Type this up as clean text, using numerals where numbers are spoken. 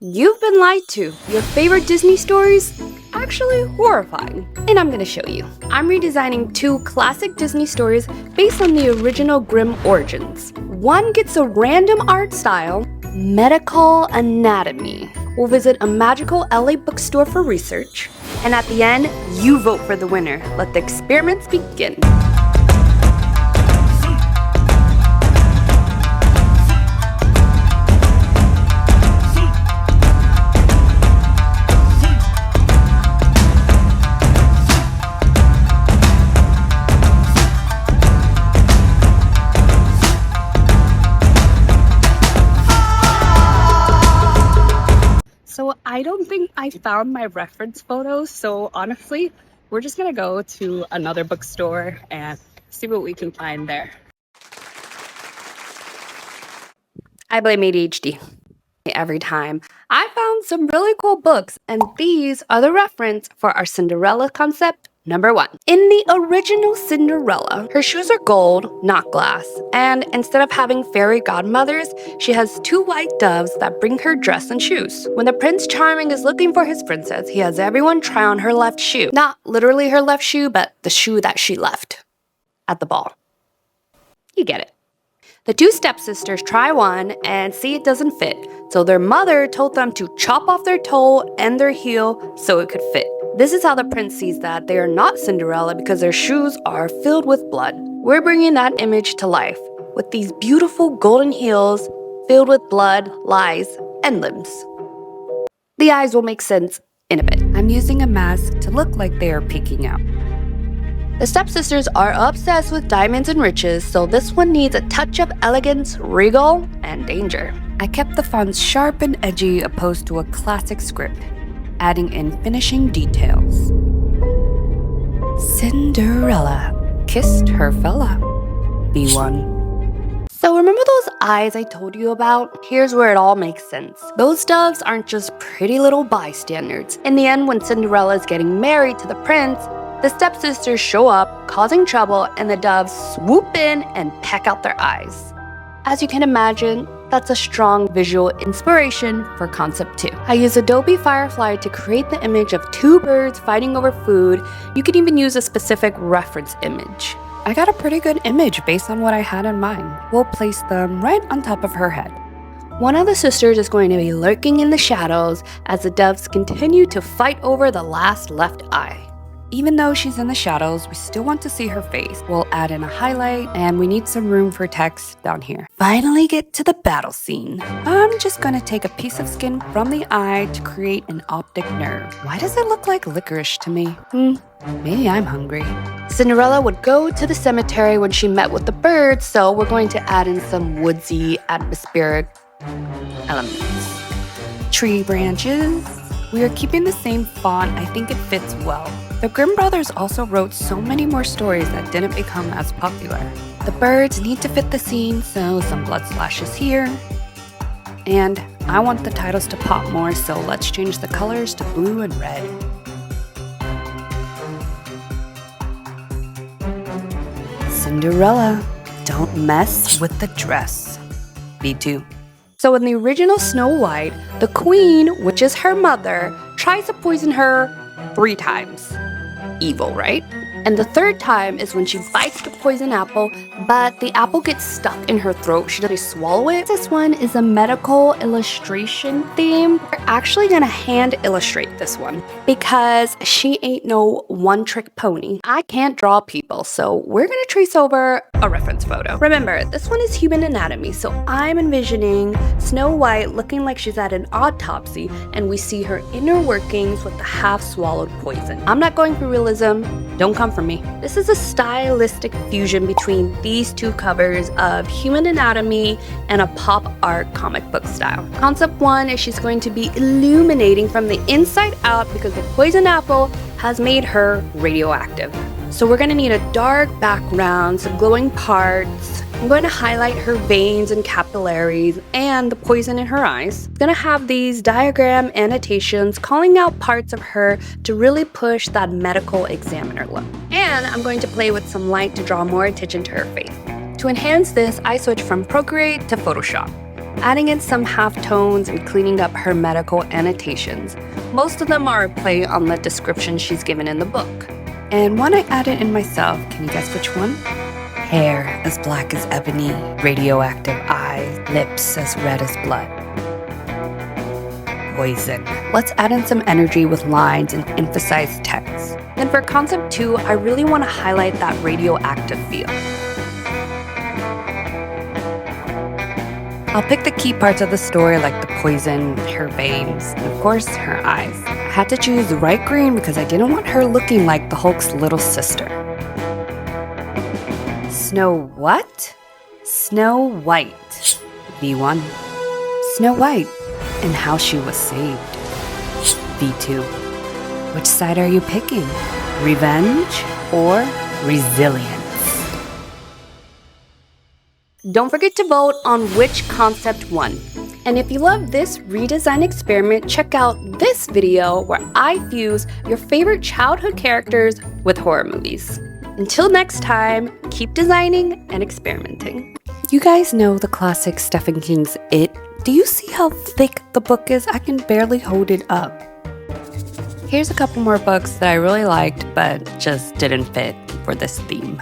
You've been lied to. Your favorite Disney stories? Actually horrifying. And I'm gonna show you. I'm redesigning two classic Disney stories based on the original Grimm origins. One gets a random art style, medical anatomy. We'll visit a magical LA bookstore for research. And at the end, you vote for the winner. Let the experiments begin. So I don't think I found my reference photos, so honestly, we're just gonna go to another bookstore and see what we can find there. I blame ADHD. Every time. I found some really cool books, and these are the reference for our Cinderella concept number 1. In the original Cinderella, her shoes are gold, not glass, and instead of having fairy godmothers, she has 2 white doves that bring her dress and shoes. When the Prince Charming is looking for his princess, he has everyone try on her left shoe. Not literally her left shoe, but the shoe that she left at the ball. You get it. The 2 stepsisters try one and see it doesn't fit, so their mother told them to chop off their toe and their heel so it could fit. This is how the prince sees that they are not Cinderella because their shoes are filled with blood. We're bringing that image to life with these beautiful golden heels filled with blood, lies, and limbs. The eyes will make sense in a bit. I'm using a mask to look like they are peeking out. The stepsisters are obsessed with diamonds and riches, so this one needs a touch of elegance, regal, and danger. I kept the fonts sharp and edgy opposed to a classic script, adding in finishing details. Cinderella kissed her fella. B1. So remember those eyes I told you about? Here's where it all makes sense. Those doves aren't just pretty little bystanders. In the end, when Cinderella is getting married to the prince, the stepsisters show up, causing trouble, and the doves swoop in and peck out their eyes. As you can imagine, that's a strong visual inspiration for concept 2. I use Adobe Firefly to create the image of 2 birds fighting over food. You can even use a specific reference image. I got a pretty good image based on what I had in mind. We'll place them right on top of her head. One of the sisters is going to be lurking in the shadows as the doves continue to fight over the last left eye. Even though she's in the shadows, we still want to see her face. We'll add in a highlight, and we need some room for text down here. Finally get to the battle scene. I'm just gonna take a piece of skin from the eye to create an optic nerve. Why does it look like licorice to me? Maybe I'm hungry. Cinderella would go to the cemetery when she met with the birds, so we're going to add in some woodsy, atmospheric elements. Tree branches. We are keeping the same font. I think it fits well. The Grimm brothers also wrote so many more stories that didn't become as popular. The birds need to fit the scene, so some blood splashes here. And I want the titles to pop more, so let's change the colors to blue and red. Cinderella, don't mess with the dress. B2. So in the original Snow White, the queen, which is her mother, tries to poison her 3 times. Evil, right? And the 3rd time is when she bites the poison apple, but the apple gets stuck in her throat. She doesn't swallow it. This one is a medical illustration theme. We're actually gonna hand illustrate this one because she ain't no one-trick pony. I can't draw people, so we're gonna trace over a reference photo. Remember, this one is human anatomy, so I'm envisioning Snow White looking like she's at an autopsy and we see her inner workings with the half-swallowed poison. I'm not going for realism. Don't come for me. This is a stylistic fusion between these 2 covers of human anatomy and a pop art comic book style. Concept 1 is she's going to be illuminating from the inside out because the poison apple has made her radioactive. So we're gonna need a dark background, some glowing parts. I'm going to highlight her veins and capillaries and the poison in her eyes. I'm gonna have these diagram annotations calling out parts of her to really push that medical examiner look. And I'm going to play with some light to draw more attention to her face. To enhance this, I switch from Procreate to Photoshop. adding in some halftones and cleaning up her medical annotations. Most of them are a play on the description she's given in the book. And one I added in myself, can you guess which one? Hair as black as ebony, radioactive eyes, lips as red as blood. Poison. Let's add in some energy with lines and emphasize text. Then for concept 2, I really want to highlight that radioactive feel. I'll pick the key parts of the story like the poison, her veins, and of course, her eyes. I had to choose the right green because I didn't want her looking like the Hulk's little sister. Snow what? Snow White. V1. Snow White and how she was saved. V2. Which side are you picking? Revenge or resilience? Don't forget to vote on which concept won. And if you love this redesign experiment, check out this video where I fuse your favorite childhood characters with horror movies. Until next time, keep designing and experimenting. You guys know the classic Stephen King's It? Do you see how thick the book is? I can barely hold it up. Here's a couple more books that I really liked but just didn't fit for this theme.